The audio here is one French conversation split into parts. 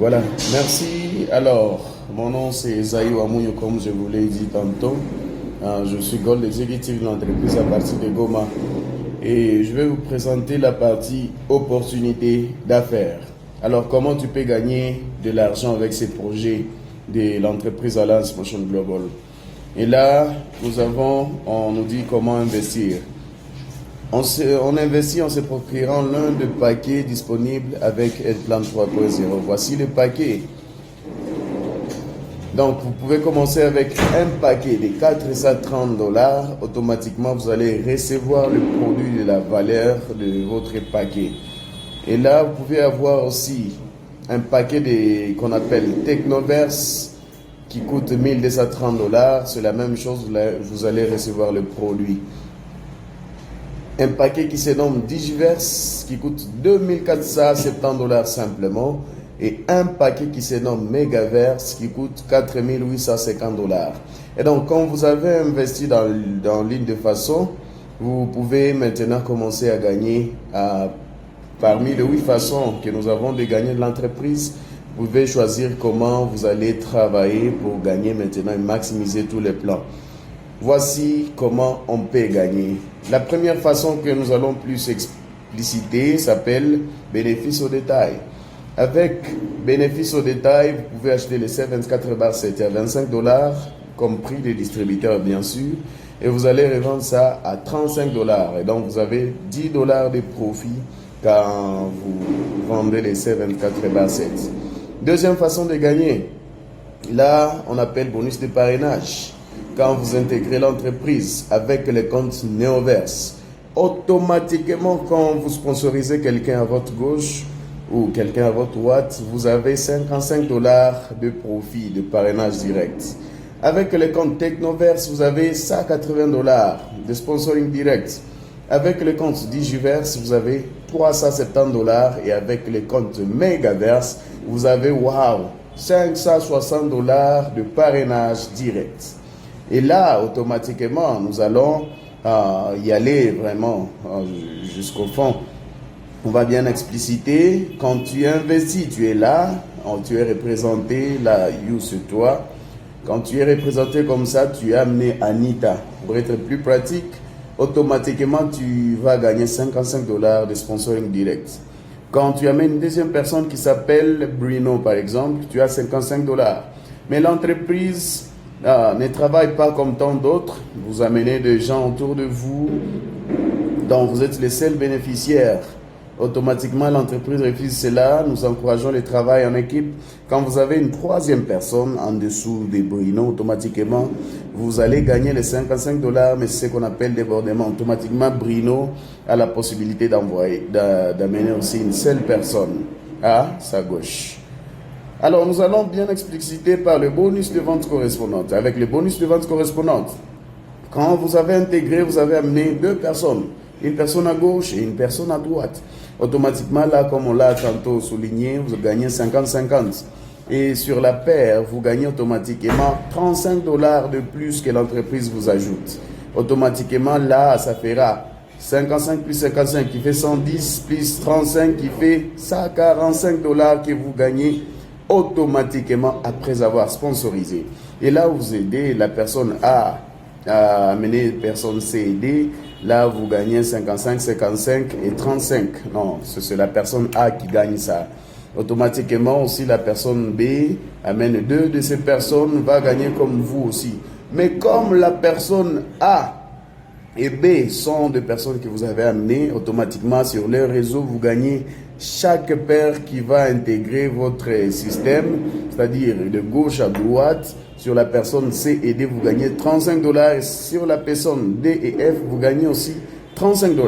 Voilà, merci. Alors, mon nom c'est Zaïou Amouyo, comme je vous l'ai dit tantôt. Je suis Gold Executive de l'entreprise à partir de Goma. Et je vais vous présenter la partie opportunité d'affaires. Alors, comment tu peux gagner de l'argent avec ces projets de l'entreprise Alliance Motion Global. Et là, on nous dit comment investir. On investit en se procurant l'un des paquets disponibles avec Headplan 3.0. Voici le paquet. Donc, vous pouvez commencer avec un paquet de 430 $. Automatiquement, vous allez recevoir le produit de la valeur de votre paquet. Et là, vous pouvez avoir aussi un paquet qu'on appelle Technoverse qui coûte 1230 $. C'est la même chose, vous allez recevoir le produit. Un paquet qui se nomme Digiverse qui coûte 2470 $ simplement. Et un paquet qui se nomme Megaverse qui coûte 4850 $. Et donc, quand vous avez investi dans ligne de façon, vous pouvez maintenant commencer à gagner parmi les 8 façons que nous avons de gagner de l'entreprise. Vous pouvez choisir comment vous allez travailler pour gagner maintenant et maximiser tous les plans. Voici comment on peut gagner. La première façon que nous allons plus expliciter s'appelle bénéfice au détail. Avec bénéfice au détail, vous pouvez acheter les C24/7 à 25 $, comme prix des distributeurs bien sûr, et vous allez revendre ça à 35 $. Et donc vous avez 10 $ de profit quand vous vendez les C24/7. Deuxième façon de gagner, là on appelle bonus de parrainage. Quand vous intégrez l'entreprise avec le compte Neoverse, automatiquement quand vous sponsorisez quelqu'un à votre gauche ou quelqu'un à votre droite, vous avez 55 $ de profit de parrainage direct. Avec le compte Technoverse, vous avez 180 $ de sponsoring direct. Avec le compte Digiverse, vous avez 370 $ et avec le compte Megaverse, vous avez 560 $ de parrainage direct. Et là, automatiquement, nous allons y aller vraiment jusqu'au fond. On va bien expliciter. Quand tu investis, tu es là, tu es représenté, là, c'est toi. Quand tu es représenté comme ça, tu es amené Anita. Pour être plus pratique, automatiquement, tu vas gagner 55 $ de sponsoring direct. Quand tu amènes une deuxième personne qui s'appelle Bruno, par exemple, tu as 55 $. Mais l'entreprise ne travaille pas comme tant d'autres. Vous amenez des gens autour de vous, donc vous êtes les seuls bénéficiaires. Automatiquement, l'entreprise refuse cela. Nous encourageons le travail en équipe. Quand vous avez une troisième personne en dessous des Bruno, automatiquement, vous allez gagner les 55 $, mais c'est ce qu'on appelle débordement. Automatiquement, Bruno a la possibilité d'amener aussi une seule personne à sa gauche. Alors, nous allons bien expliciter par le bonus de vente correspondante. Avec le bonus de vente correspondante, quand vous avez intégré, vous avez amené 2 personnes. Une personne à gauche et une personne à droite. Automatiquement, là, comme on l'a tantôt souligné, vous gagnez 50-50. Et sur la paire, vous gagnez automatiquement 35 $ de plus que l'entreprise vous ajoute. Automatiquement, là, ça fera 55 plus 55 qui fait 110 plus 35 qui fait 145 $ que vous gagnez automatiquement après avoir sponsorisé. Et là, vous aidez la personne A à amener personne C et D. Là, vous gagnez 55, 55 et 35. Non, c'est la personne A qui gagne ça. Automatiquement aussi, la personne B amène 2 de ces personnes, va gagner comme vous aussi. Mais comme la personne A et B sont des personnes que vous avez amenées, automatiquement sur leur réseau, vous gagnez chaque paire qui va intégrer votre système, c'est-à-dire de gauche à droite. Sur la personne C et D, vous gagnez 35 $. Et sur la personne D et F, vous gagnez aussi 35 $.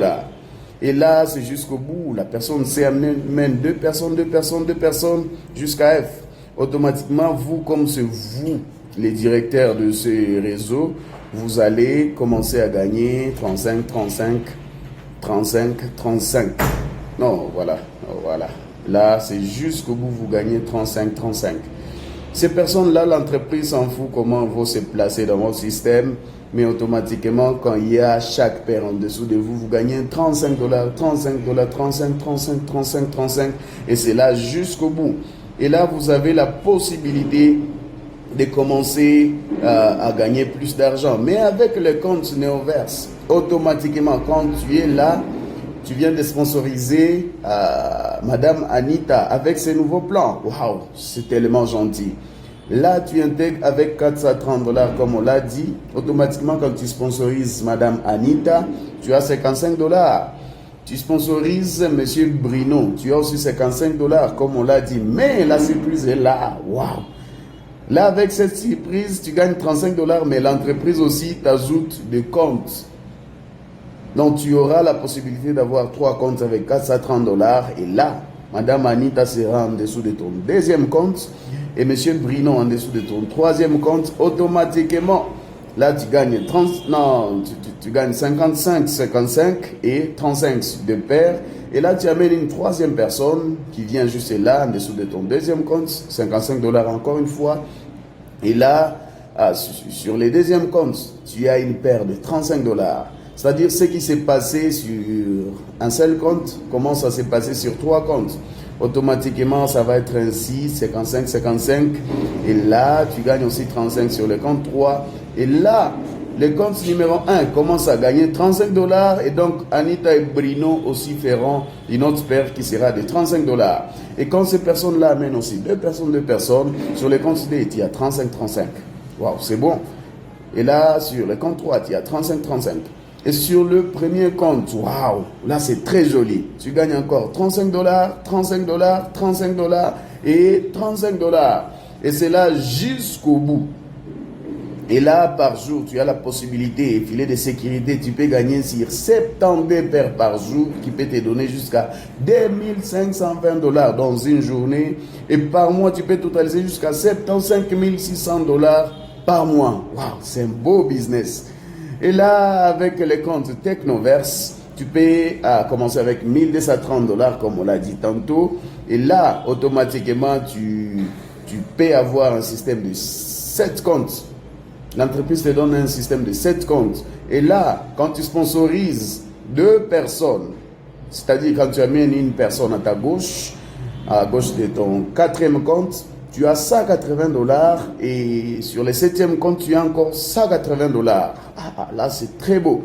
Et là, c'est jusqu'au bout. La personne C amène 2 personnes, 2 personnes, 2 personnes jusqu'à F. Automatiquement, vous, comme c'est vous, les directeurs de ce réseau, vous allez commencer à gagner 35, 35, 35, 35. Non, voilà. Là, c'est jusqu'au bout, vous gagnez 35, 35. Ces personnes-là, l'entreprise s'en fout comment vont se placer dans votre système, mais automatiquement, quand il y a chaque paire en dessous de vous, vous gagnez 35 $, 35 $, 35, 35, 35, 35, et c'est là jusqu'au bout. Et là, vous avez la possibilité de commencer à gagner plus d'argent. Mais avec le compte Neoverse, automatiquement, quand tu es là, tu viens de sponsoriser Madame Anita avec ses nouveaux plans. Waouh, c'est tellement gentil. Là, tu intègres avec 430 $ comme on l'a dit. Automatiquement, quand tu sponsorises Madame Anita, tu as 55 $. Tu sponsorises Monsieur Bruno, tu as aussi 55 $ comme on l'a dit. Mais la surprise est là. Waouh! Là, avec cette surprise, tu gagnes 35 $, mais l'entreprise aussi t'ajoute des comptes. Donc, tu auras la possibilité d'avoir 3 comptes avec 430 $. Et là, Madame Anita sera en dessous de ton deuxième compte et Monsieur Bruno en dessous de ton troisième compte. Automatiquement, là, tu gagnes tu gagnes 55, 55 et 35 de pair. Et là, tu amènes une troisième personne qui vient juste là, en dessous de ton deuxième compte, 55 $ encore une fois. Et là, sur les deuxièmes comptes, tu as une paire de 35 $. C'est-à-dire ce qui s'est passé sur un seul compte, comment ça s'est passé sur 3 comptes. Automatiquement, ça va être ainsi, 55, 55. Et là, tu gagnes aussi 35 sur le compte 3. Et là, le compte numéro 1 commence à gagner 35 $. Et donc, Anita et Bruno aussi feront une autre paire qui sera de 35 $. Et quand ces personnes-là amènent aussi deux personnes, sur le compte D, il y a 35, 35. Waouh, c'est bon. Et là, sur le compte 3, il y a 35, 35. Et sur le premier compte, waouh, là c'est très joli. Tu gagnes encore 35 $, 35 $, 35 $ et 35 $. Et c'est là jusqu'au bout. Et là, par jour, tu as la possibilité, filet de sécurité, tu peux gagner sur 72 paires par jour, qui peut te donner jusqu'à 2520 $ dans une journée. Et par mois, tu peux totaliser jusqu'à 75 600 $ par mois. Waouh, c'est un beau business. Et là, avec les comptes Technoverse, tu peux commencer avec 1230 $ comme on l'a dit tantôt. Et là, automatiquement, tu peux avoir un système de 7 comptes. L'entreprise te donne un système de 7 comptes. Et là, quand tu sponsorises 2 personnes, c'est-à-dire quand tu amènes une personne à gauche de ton 4e compte, tu as 180 $ et sur le 7e compte, tu as encore 180 $. Là, c'est très beau.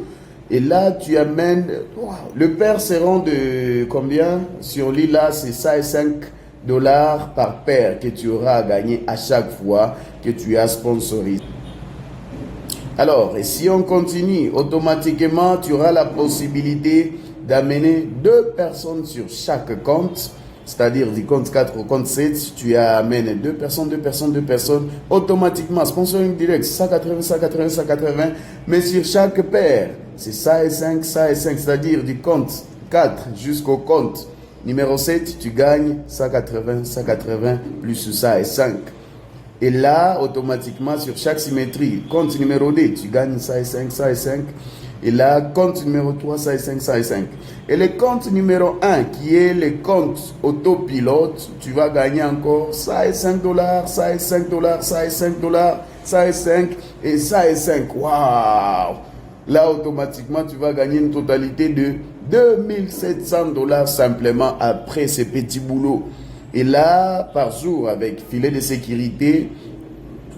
Et là, tu amènes... Wow, le paire seront de combien? Si on lit là, c'est 105 $ par paire que tu auras à gagner à chaque fois que tu as sponsorisé. Alors, et si on continue, automatiquement, tu auras la possibilité d'amener 2 personnes sur chaque compte. C'est-à-dire du compte 4 au compte 7, tu amènes 2 personnes, automatiquement, sponsoring direct, 180, 180, 180, mais sur chaque paire, c'est ça et 5, c'est-à-dire du compte 4 jusqu'au compte numéro 7, tu gagnes 180, 180, plus ça et 5. Et là, automatiquement, sur chaque symétrie, compte numéro 2, tu gagnes ça et 5, ça et 5. Et là, compte numéro 3, ça et 5, ça et 5. Et le compte numéro 1, qui est le compte autopilote, tu vas gagner encore ça et 5 $, ça et 5 $, ça et 5 $, ça et 5 et ça et 5. Waouh! Là, automatiquement, tu vas gagner une totalité de 2700 $ simplement après ces petits boulots. Et là, par jour, avec filet de sécurité,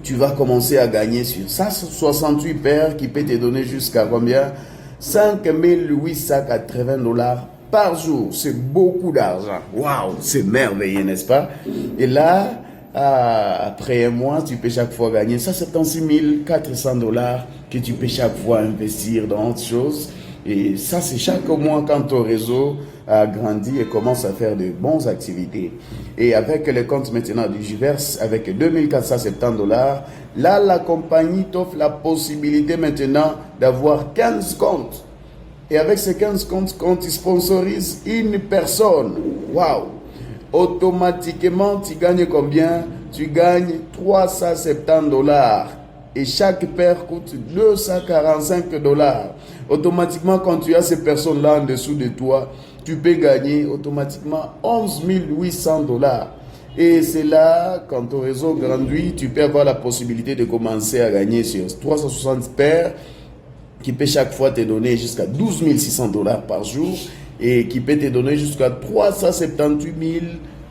tu vas commencer à gagner sur ça 68 paires qui peut te donner jusqu'à combien? 5880 $ par jour. C'est beaucoup d'argent. Waouh, c'est merveilleux, n'est-ce pas? Et là, après un mois, tu peux chaque fois gagner 176 400 $ que tu peux chaque fois investir dans autre chose. Et ça, c'est chaque mois quand ton réseau a grandi et commence à faire de bonnes activités. Et avec les comptes maintenant du Giverse, avec 2470 $, là, la compagnie t'offre la possibilité maintenant d'avoir 15 comptes. Et avec ces 15 comptes, quand tu sponsorises une personne, waouh, automatiquement, tu gagnes combien? Tu gagnes 370 $. Et chaque paire coûte 245 $. Automatiquement, quand tu as ces personnes-là en dessous de toi, tu peux gagner automatiquement 11 800 $. Et c'est là, quand ton réseau grandit, tu peux avoir la possibilité de commencer à gagner sur 360 paires qui peut chaque fois te donner jusqu'à 12 600 $ par jour et qui peut te donner jusqu'à 378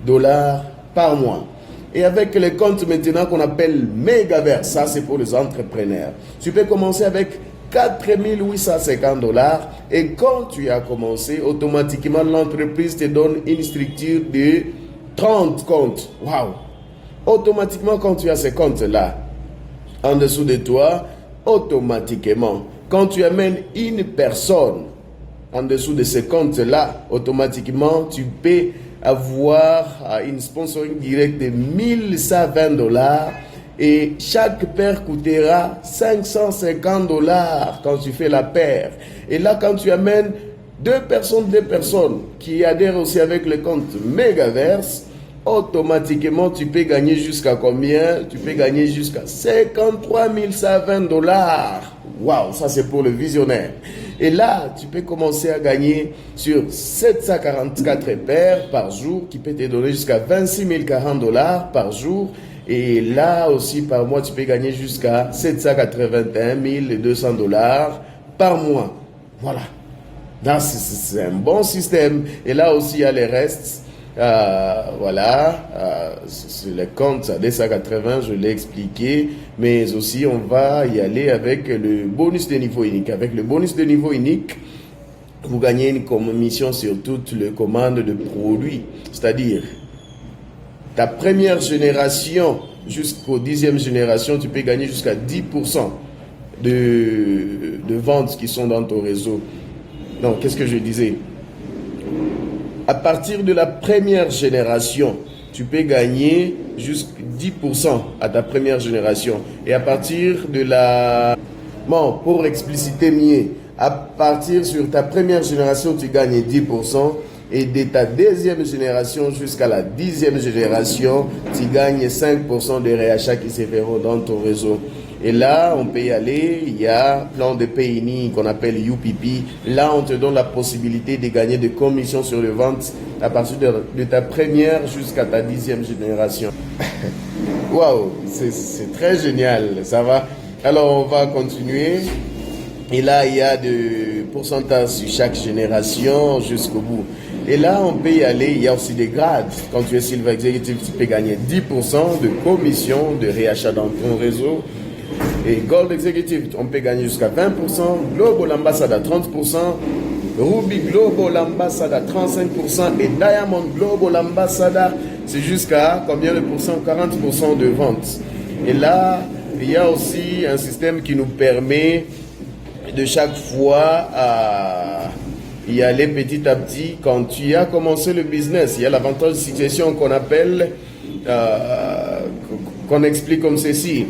000 $ par mois. Et avec les comptes maintenant qu'on appelle Megaverse, ça c'est pour les entrepreneurs. Tu peux commencer avec 4 850 dollars et quand tu as commencé, automatiquement l'entreprise te donne une structure de 30 comptes. Waouh! Automatiquement quand tu as ces comptes-là, en dessous de toi, automatiquement, quand tu amènes une personne en dessous de ces comptes-là, automatiquement, tu peux avoir une sponsoring direct de 1120 dollars et chaque paire coûtera 550 dollars quand tu fais la paire. Et là, quand tu amènes deux personnes qui adhèrent aussi avec le compte Megaverse, automatiquement, tu peux gagner jusqu'à combien? Tu peux gagner jusqu'à 53 120 dollars. Waouh, ça c'est pour le visionnaire. Et là, tu peux commencer à gagner sur 744 paires par jour, qui peut te donner jusqu'à 26 040 dollars par jour. Et là aussi, par mois, tu peux gagner jusqu'à 781 200 dollars par mois. Voilà. Là, c'est un bon système. Et là aussi, il y a les restes. Sur les comptes à 280, je l'ai expliqué, mais aussi on va y aller avec le bonus de niveau unique. Avec le bonus de niveau unique, vous gagnez une commission sur toutes les commandes de produits, c'est-à-dire ta première génération jusqu'aux 10e génération, tu peux gagner jusqu'à 10% de ventes qui sont dans ton réseau. Donc, qu'est-ce que je disais? À partir de la première génération, tu peux gagner jusqu'à 10% à ta première génération. Et à partir de la... Bon, pour expliciter mieux, à partir sur ta première génération, tu gagnes 10%. Et de ta deuxième génération jusqu'à la 10e génération, tu gagnes 5% des réachats qui se feront dans ton réseau. Et là, on peut y aller, il y a plan de PNI qu'on appelle UPP. Là, on te donne la possibilité de gagner des commissions sur les ventes à partir de ta première jusqu'à ta 10e génération. Waouh, c'est très génial, ça va. Alors, on va continuer. Et là, il y a des pourcentages sur chaque génération jusqu'au bout. Et là, on peut y aller, il y a aussi des grades. Quand tu es Silver Executive, tu peux gagner 10% de commission de réachat dans ton réseau. Et Gold Executive, on peut gagner jusqu'à 20%. Global Ambassador, 30%. Ruby Global Ambassador, 35%. Et Diamond Global Ambassador, c'est jusqu'à combien de pourcents? 40% de vente. Et là, il y a aussi un système qui nous permet de chaque fois y aller petit à petit. Quand tu as commencé le business, il y a l'avantage de situation qu'on appelle, qu'on explique comme ceci.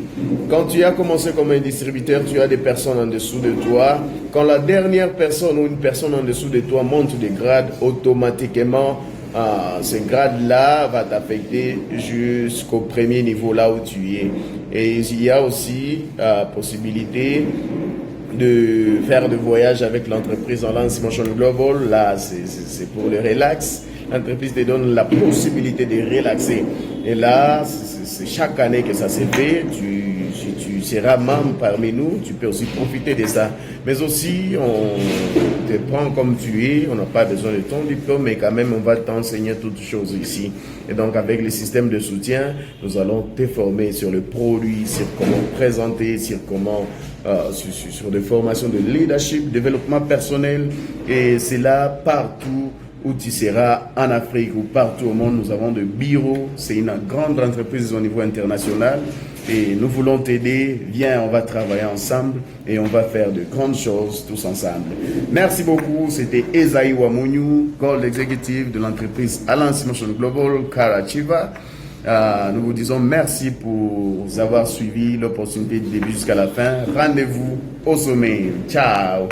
Quand tu as commencé comme un distributeur, tu as des personnes en dessous de toi. Quand la dernière personne ou une personne en dessous de toi monte des grades, automatiquement, ce grade-là va t'affecter jusqu'au premier niveau là où tu es. Et il y a aussi possibilité de faire des voyages avec l'entreprise en Alliance Motion Global. Là, c'est pour le relax. L'entreprise te donne la possibilité de relaxer. Et là, c'est chaque année que ça se fait. Tu seras membre parmi nous. Tu peux aussi profiter de ça. Mais aussi, on te prend comme tu es. On n'a pas besoin de ton diplôme, mais quand même, on va t'enseigner toutes choses ici. Et donc, avec le système de soutien, nous allons te former sur le produit, sur comment présenter, sur comment... sur des formations de leadership, développement personnel, et c'est là partout où tu seras en Afrique ou partout au monde. Nous avons des bureaux, c'est une grande entreprise au niveau international et nous voulons t'aider. Viens, on va travailler ensemble et on va faire de grandes choses tous ensemble. Merci beaucoup, c'était Esaïe Wamunyu, Gold Executive de l'entreprise Alliance Motion Global, Karachiva. Nous vous disons merci pour avoir suivi l'opportunité du début jusqu'à la fin. Rendez-vous au sommet. Ciao.